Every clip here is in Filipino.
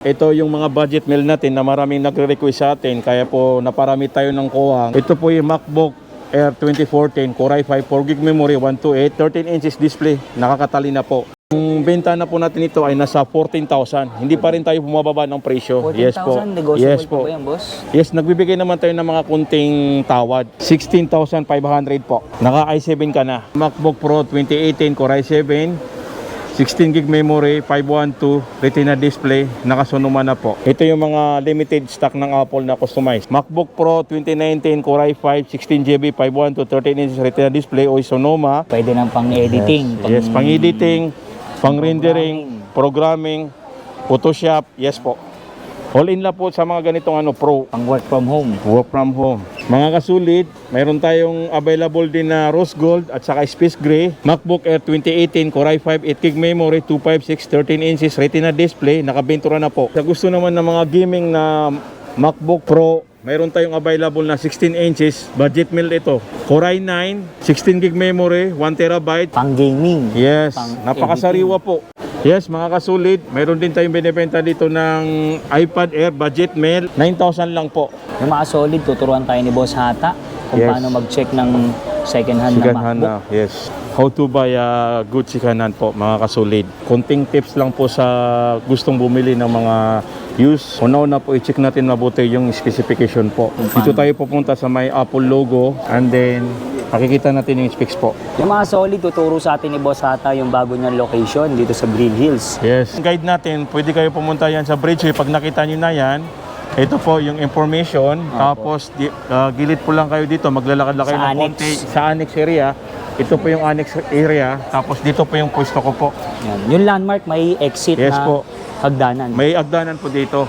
Ito yung mga budget meal natin na maraming nagre-request sa atin, kaya po naparami tayo ng kuwang. Ito po yung MacBook Air 2014 Core i5 4GB memory 128 13 inches display, nakakatali na po. Yung benta na po natin ito ay nasa 14,000. Hindi pa rin tayo bumababa ng presyo. 14,000, Yes po. negotiable Yes pa po. ba yan, boss? Yes, nagbibigay naman tayo ng mga kunting tawad. 16,500 po. Naka i7 ka na. MacBook Pro 2018 Core i7 16GB memory, 512 Retina display, nakasonoma na po. Ito yung mga limited stock ng Apple na customized. MacBook Pro 2019 Core i5 16GB 512 13 inches Retina display o Sonoma. Pwede nang pang-editing. Yes, pang-editing, pang-rendering, programming, Photoshop, yes po. All in la po sa mga ganitong Pro. Pang-work from home. Work from home. Mga kasulit, mayroon tayong available din na rose gold at saka space gray. MacBook Air 2018 Core i5 8GB memory 256 13 inches Retina display, nakabentura na po. Sa gusto naman ng mga gaming na MacBook Pro, mayroon tayong available na 16 inches budget meal ito. Core i9 16GB memory 1TB. Pang-gaming. Yes, Pang-editing. napakasariwa po. Yes, mga kasulit, mayroon din tayong binibenta dito ng iPad Air budget meal, 9,000 lang po. Yung mga solid, tuturuan tayo ni Boss Hata kung Yes. paano mag-check ng second hand Second na hand MacBook. na, yes. How to buy a good second hand po, mga kasulid. Konting tips lang po sa gustong bumili ng mga used. Una-una po, i-check natin mabuti yung specification po. Dito tayo pupunta sa may Apple logo and then makikita natin yung specs po. Yung mga solid, tuturo sa atin ni Boss Hata yung bago niyang location dito sa Green Hills. Yes. Ang guide natin, pwede kayo pumunta yan sa Bridgeway. Pag nakita nyo na yan, ito po yung information. Tapos gilid po lang kayo dito, maglalakad lang kayo Sa ng annex. konti sa annex area. Ito po yung annex area. Tapos dito po yung pwesto ko po. Yan. Yung landmark, may exit Yes na po. hagdanan. May agdanan po dito.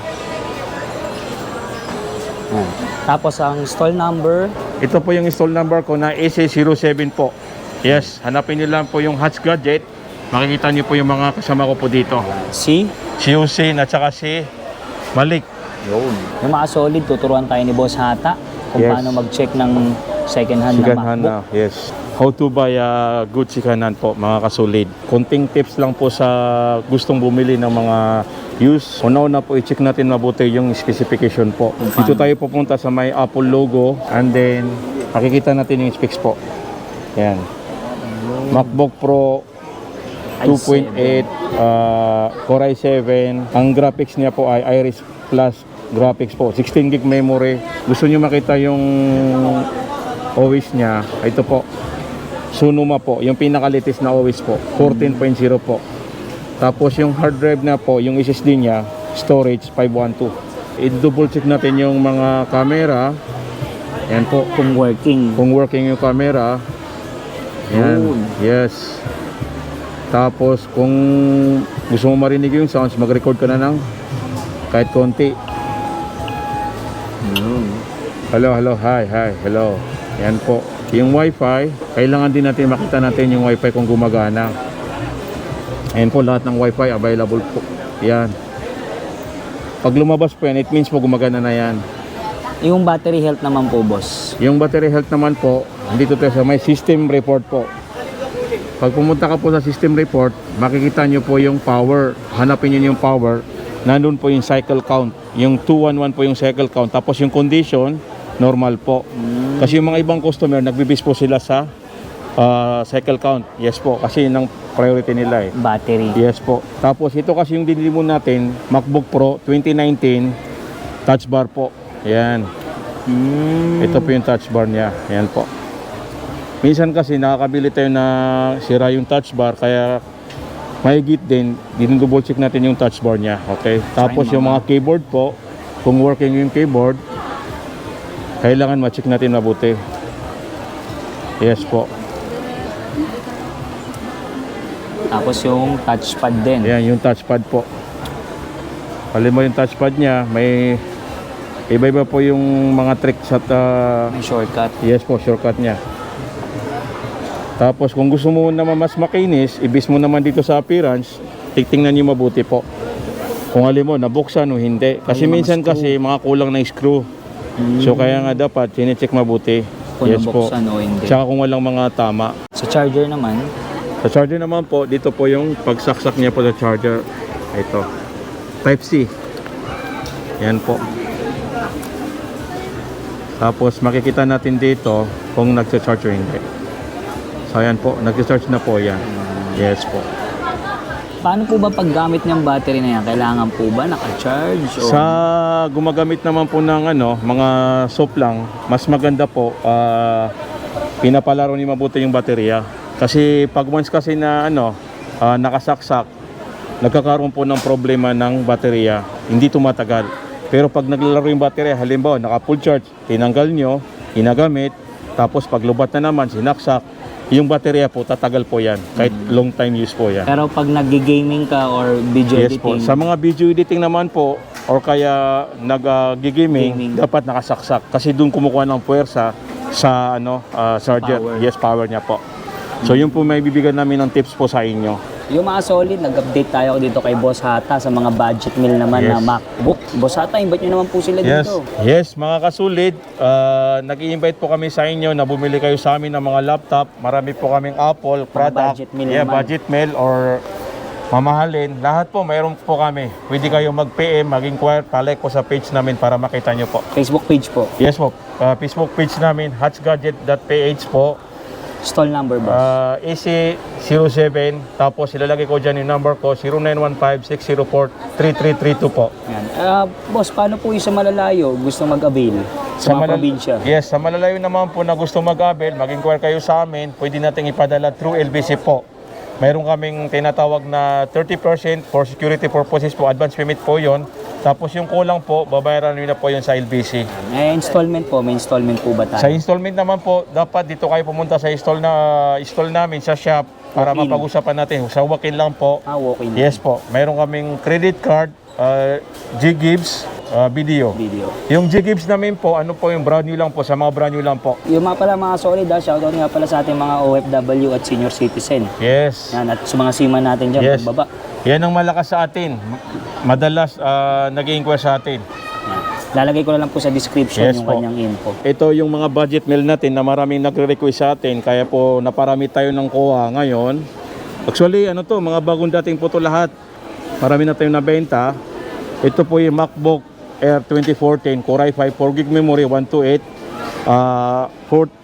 Yan. Tapos ang stall number, Ito po yung install number ko na AC07 po. Yes, hanapin nyo lang po yung Hatch Gadget. Makikita nyo po yung mga kasama ko po dito. C. Si Hussein at saka si Malik. Yun. Yung mga solid, tuturuan tayo ni Boss Hata kung Yes. paano mag-check ng second hand Second na hand MacBook. na, yes. How to buy a good second hand po, mga kasulid. Konting tips lang po sa gustong bumili ng mga used. Una-una po, i-check natin mabuti yung specification po. Dito tayo pupunta sa may Apple logo and then makikita natin yung specs po. Yan. MacBook Pro 2.8 Core i7. Ang graphics niya po ay Iris Plus graphics po. 16GB memory. Gusto niyo makita yung OS niya, ito po. Sonoma po, yung pinaka-latest na OS po. 14.0 po. Tapos yung hard drive na po, yung SSD niya, storage 512. I-double check natin yung mga camera. Yan po. Kung working. Kung working yung camera. Yan. Yun. Yes. Tapos kung gusto mo marinig yung sounds, mag-record ka na ng kahit konti. Hello, hello, hi, hello. Yan po. Yung wifi, kailangan din natin makita natin yung wifi kung gumagana. Ayan po, lahat ng wifi available po. Yan. Pag lumabas po yan, it means po gumagana na yan. Yung battery health naman po, boss. Yung battery health naman po, dito tayo sa may system report po. Pag pumunta ka po sa system report, makikita nyo po yung power. Hanapin nyo yung power. Nandun po yung cycle count. Yung 211 po yung cycle count. Tapos yung condition, normal po. Kasi yung mga ibang customer, nagbibis po sila sa cycle count. Yes po, kasi yun ang priority nila eh. Battery. Yes po. Tapos ito kasi yung dinili mo natin, MacBook Pro 2019, touch bar po. Yan. Ito po yung touch bar niya. Yan po. Minsan kasi nakakabili tayo na sira yung touch bar, kaya mahigit din, double check natin yung touch bar niya. Okay? Tapos yung mga keyboard po, kung working yung keyboard, kailangan ma-check natin mabuti. Yes po. Tapos yung touchpad din. Yan, yung touchpad po. Pali mo yung touchpad niya, may iba-iba po yung mga tricks at May shortcut. yes po, shortcut niya. Tapos kung gusto mo naman mas makinis, ibis mo naman dito sa appearance, tingnan niyo mabuti po. Kung alin mo, nabuksan o hindi. Kasi Ay, minsan mga screw. kasi mga kulang na screw. So kaya nga dapat, chinecheck mabuti. Kung Yes po. nabuksan o hindi. Tsaka kung walang mga tama. Sa charger naman, Sa charger naman po, dito po yung pagsaksak niya po sa charger. Ito. Type C. Yan po. Tapos makikita natin dito kung nagcha-charge o hindi. So ayan po, nagcha-charge na po yan. Yes po. Paano po ba paggamit ng battery na yan? Kailangan po ba naka-charge? O... Sa gumagamit naman po ng mga soap lang, mas maganda po pinapalaro ni mabuti yung baterya. Kasi pag once kasi na nakasaksak, nagkakaroon po ng problema ng baterya. Hindi tumatagal. Pero pag naglalaro yung baterya, halimbawa naka full charge, tinanggal nyo, ginagamit, tapos pag lubat na naman, sinaksak, yung baterya po, tatagal po yan. Kahit long time use po yan. Pero pag nag-gaming ka or video Yes po. editing, Sa mga video editing naman po, or kaya nag-gaming, Gaming. dapat nakasaksak. Kasi doon kumukuha ng puwersa sa charger. Power. Yes, power niya po. So yun po may bibigyan namin ng tips po sa inyo. yung mga solid, nag-update tayo dito kay Boss Hata sa mga budget meal naman Yes. na MacBook. Boss Hata, invite nyo naman po sila Yes, dito. yes mga kasulid, nag-i-invite po kami sa inyo na bumili kayo sa amin ng mga laptop. Marami po kaming Apple product, budget meal yeah, naman. budget meal or mamahalin. Lahat po mayroon po kami. Pwede kayo mag-PM, mag-inquire, palike po sa page namin para makita nyo po. Facebook page po. Yes po, Facebook page namin, hatchgadget.ph po. Stall number, boss. AC07, tapos ilalagay ko dyan yung number ko, 0915-604-3332 po. Yan. Boss, paano po yung sa malalayo gusto mag-avail sa mga probinsya? Yes, sa malalayo naman po na gusto mag-avail, mag-inquire kayo sa amin, pwede nating ipadala through LBC po. Mayroon kaming tinatawag na 30% for security purposes po, advance payment po yon. Tapos yung kulang po, babayaran nyo na po yun sa LBC. Installment po, may installment po ba tayo? Sa installment naman po, dapat dito kayo pumunta sa install namin sa shop para Walk-in. mapag-usapan natin. Sa walk-in lang po. Walk-in. Yes po. Mayroon kaming credit card, G-Gibbs, video. Yung G-Gibbs namin po, ano po yung brand new lang po, sa mga brand new lang po. Yung mga pala mga solid, shoutout nga pala sa ating mga OFW at senior citizen. Yes. Yan, at sa mga seaman natin dyan, Yes. pagbaba. Yan ang malakas sa atin. Madalas nag-i-inquire sa atin. Yan. Lalagay ko na lang po sa description Yes yung po. kanyang info. Ito yung mga budget meal natin na maraming nagre-request sa atin. Kaya po naparami tayo ng kuha ngayon. Actually, mga bagong dating po to lahat. Marami na tayong nabenta. Ito po yung MacBook Air 2014 Core i5 4GB memory 128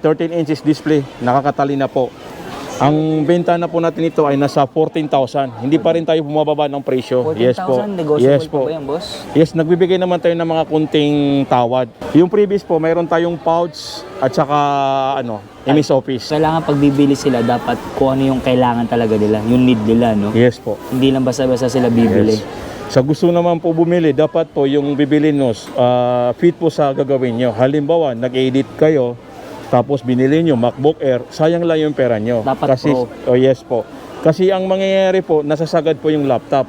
13 inches display. Nakakatali na po. Ang benta na po natin ito ay nasa 14,000. Hindi pa rin tayo bumababa ng presyo. 14,000, Yes po. negotiable Yes pa po. ba yan, boss? Yes, nagbibigay naman tayo ng mga kunting tawad. Yung previous po, mayroon tayong pouch at saka MS Office. Kailangan pag bibili sila, dapat kung ano yung kailangan talaga nila, yung need nila, no? Yes po. Hindi lang basta-basta sila bibili. Yes. Sa gusto naman po bumili, dapat po yung bibili nyo, fit po sa gagawin nyo. Halimbawa, nag-edit kayo, tapos binili nyo MacBook Air, sayang lang yung pera nyo. Dapat kasi, pro. Oh yes po. Kasi ang mangyayari po, nasasagad po yung laptop.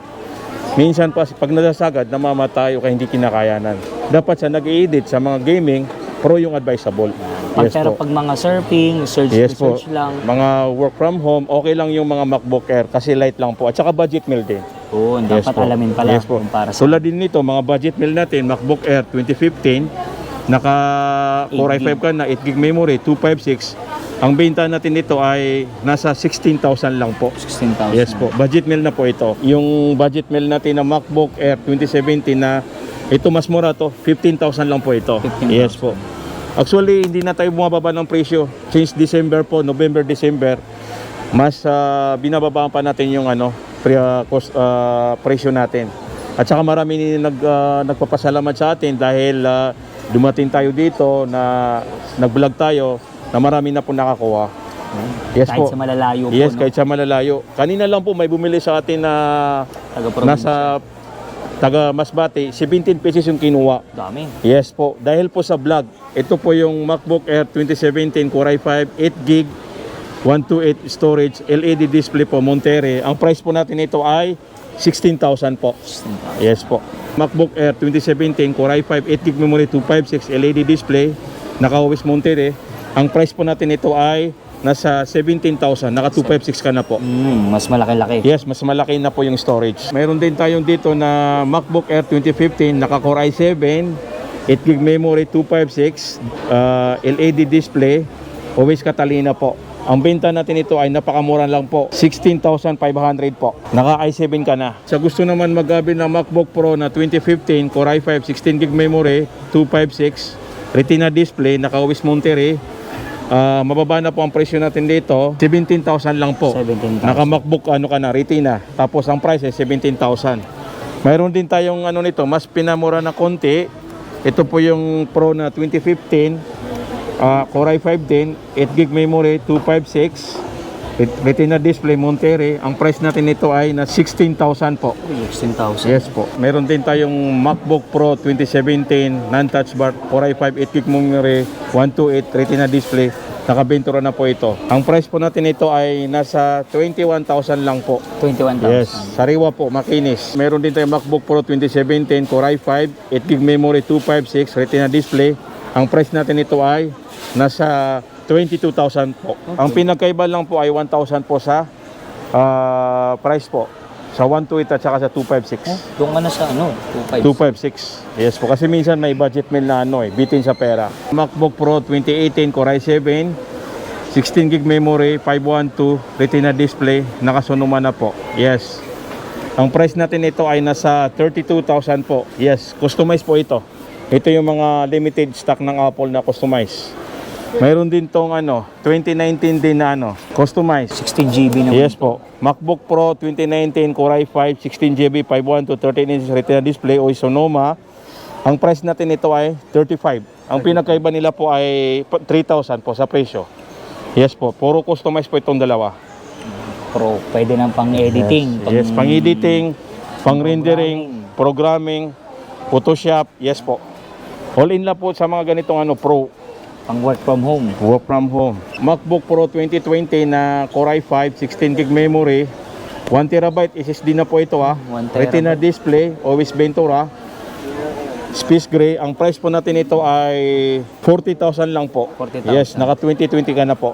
Minsan pa, pag nasasagad, namamatay o kaya hindi kinakayanan. Dapat sa nag-edit, sa mga gaming, pro yung advisable. Pero pag mga surfing, Yes po. search lang. Mga work from home, okay lang yung mga MacBook Air kasi light lang po. At saka budget meal din. Oo, Yes dapat po. alamin pala Yes po. kung para sa Tulad din nito, mga budget meal natin, MacBook Air 2015, naka Core 8 i5 ka na, 8GB memory, 256. Ang benta natin nito ay nasa 16,000 lang po. 16,000. Yes po, budget meal na po ito. Yung budget meal natin na MacBook Air 2017 na ito mas mura to, 15,000 lang po ito. 15,000. Yes po. Actually, hindi na tayo bumababa ng presyo. Since December po, November, December, mas binababaan pa natin yung presyo natin. At saka marami nagpapasalamat sa atin dahil dumating tayo dito na nag-vlog tayo na marami na po nakakuha. Yes kahit po. sa malalayo Yes, po, no? kahit sa malalayo. Kanina lang po may bumili sa atin na Taga-probinsya. nasa taga Masbate, 17 pesos yung kinuha. Dami. Yes po, dahil po sa vlog. Ito po yung MacBook Air 2017 Core i5, 8GB, 128 storage, LED display po, Monterey. Ang price po natin ito ay 16,000 po. 16,000. Yes po. MacBook Air 2017 Core i5, 8GB memory, 256 LED display, naka-OS Monterey. Ang price po natin ito ay nasa 17,000, naka 256 ka na po. Mas malaki-laki. Yes, mas malaki na po yung storage. Mayroon din tayong dito na MacBook Air 2015, naka Core i7, 8GB memory, 256, LED display, OS Catalina po. Ang benta natin ito ay napakamura lang po. 16,500 po. Naka i7 ka na. Sa gusto naman mag-gabi na MacBook Pro na 2015, Core i5, 16 gig memory, 256, Retina display, naka-OIS Monterey. Mababa na po ang presyo natin dito. 17,000 lang po. 17,000. Naka MacBook ano ka na, Retina. Tapos ang price ay 17,000. Mayroon din tayong ano nito, mas pinamura na konti. Ito po yung Pro na 2015. Core i5 din, 8 gig memory, 256, Retina display, Monterey. Ang price natin nito ay na 16,000 po. 16,000. Yes po. Meron din tayong MacBook Pro 2017, non-touch bar, Core i5, 8 gig memory, 128, Retina display. Nakabentura na po ito. Ang price po natin ito ay nasa 21,000 lang po. 21,000. Yes, sariwa po, makinis. Meron din tayong MacBook Pro 2017, Core i5, 8 gig memory, 256, Retina display. Ang price natin ito ay nasa 22,000 po. Okay. Ang pinagkaiba lang po ay 1,000 po sa price po. Sa 128 at saka sa 256. Doon ka na sa 256. 256. Yes po, kasi minsan may budget meal na bitin sa pera. MacBook Pro 2018 Core i7, 16 gig memory, 512, Retina display, nakasunuma na po. Yes. Ang price natin ito ay nasa 32,000 po. Yes, customize po ito. Ito yung mga limited stock ng Apple na customize. Mayroon din tong 2019 din na customize. 16 GB na. Yes po. MacBook Pro 2019 Core i5, 16 GB, 512, 13 inches Retina display o Sonoma. Ang price natin ito ay 35. Ang pinagkaiba nila po ay 3,000 po sa presyo. Yes po. Puro customize po itong dalawa. Pro, pwede nang pang-editing. Yes, pang-editing, pang-rendering, programming, Photoshop. Yes po. All in lang po sa mga ganitong Pro. Pang work from home. Work from home. MacBook Pro 2020 na Core i5, 16 gig memory, 1TB SSD na po ito 1 terabyte. Retina display, OIS Ventura, Space Gray. Ang price po natin ito ay 40,000 lang po. 40,000. Yes, naka 2020 ka na po.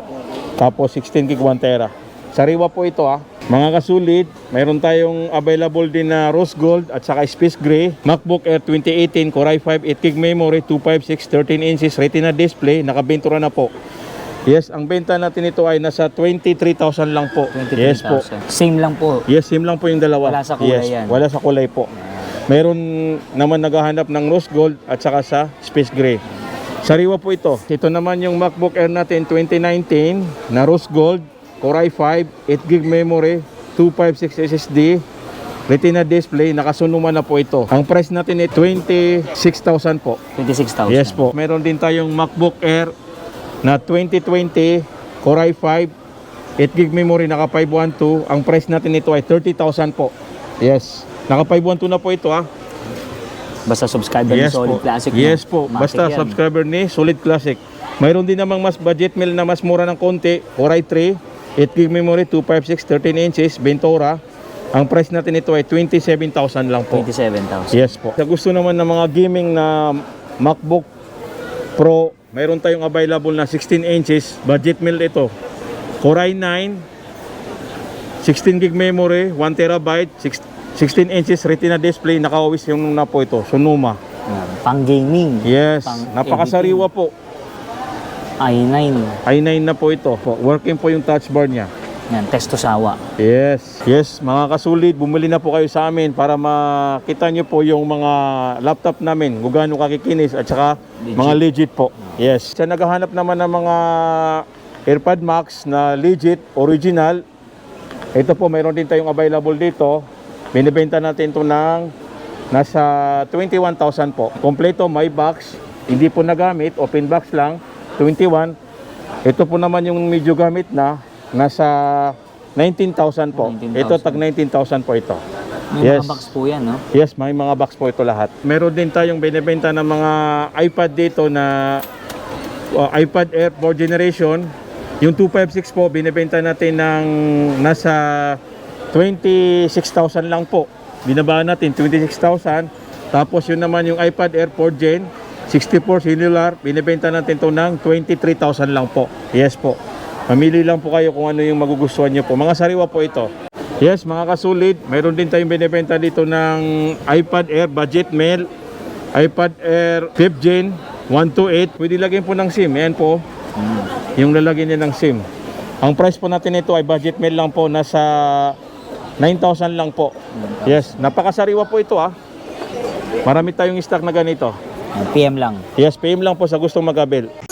Tapos 16 gig 1 tera. Sariwa po ito Mga kasulit, mayroon tayong available din na Rose Gold at saka Space Gray. MacBook Air 2018 Core i5, 8 gig memory, 256, 13 inches Retina display, nakabentura na po. Yes, ang benta natin ito ay nasa 23,000 lang po. 23,000. Yes po. Same lang po. Yes, same lang po yung dalawa. Wala sa kulay yes, yan. Wala sa kulay po. Meron naman naghahanap ng Rose Gold at saka sa Space Gray. Sariwa po ito. Ito naman yung MacBook Air natin 2019 na Rose Gold, Core i5, 8 gig memory, 256 SSD, Retina display, nakasunuma na po ito. Ang price natin ay 26,000 po. 26,000. Yes po. Meron din tayong MacBook Air na 2020 Core i5, 8 gig memory, naka 512. Ang price natin ito ay 30,000 po. Yes. Naka 512 na po ito Basta subscriber ni Solid po. Classic. Yes po. Matic Basta yan. subscriber ni Solid Classic. Mayroon din namang mas budget meal na mas mura ng konti. Core i3, 8 gig memory, 256, 13 inches, Ventura. Ang price natin ito ay 27,000 lang po. 27,000. Yes po. Sa gusto naman ng mga gaming na MacBook Pro, mayroon tayong available na 16 inches, budget meal ito. Core i9, 16 gig memory, 1 terabyte, 16 inches Retina display, naka-OIS yung na po ito, Sonoma. Pang gaming. Yes, Pang napakasariwa po. i9. i9 na po ito. Working po yung touch bar niya. Yan, testo sawa. Yes. Yes, mga kasulit, bumili na po kayo sa amin para makita nyo po yung mga laptop namin, kung gaano kakikinis at saka Legit. mga legit po. Yes. Sa naghahanap naman ng mga AirPod Max na legit, original, ito po, mayroon din tayong available dito. Binibenta natin ito ng nasa 21,000 po. Kompleto, may box, hindi po nagamit, open box lang, 21. Ito po naman yung medyo gamit na, nasa 19,000 po. 19,000. Ito, tag 19,000 po ito. May mga box po yan, no? Yes, may mga box po ito lahat. Meron din tayong binibenta ng mga iPad dito na iPad Air 4th generation. Yung 256 po, binibenta natin ng nasa 26,000 lang po. Binabaan natin 26,000. Tapos yun naman yung iPad Air 4th Gen 64 cellular, binibenta natin to ng 23,000 lang po. Yes po. Mamili lang po kayo kung ano yung magugustuhan nyo po. Mga sariwa po ito. Yes, mga kasulit, mayroon din tayong binibenta dito ng iPad Air Budget Mail, iPad Air 5th Gen 128. Pwede lagyan po ng SIM. Ayan po. Yung lalagyan niya ng SIM. Ang price po natin ito ay budget meal lang po, nasa 9,000 lang po. Yes, napakasariwa po ito ah. Marami tayong stock na ganito. PM lang. Yes, PM lang po sa gustong mag-avail.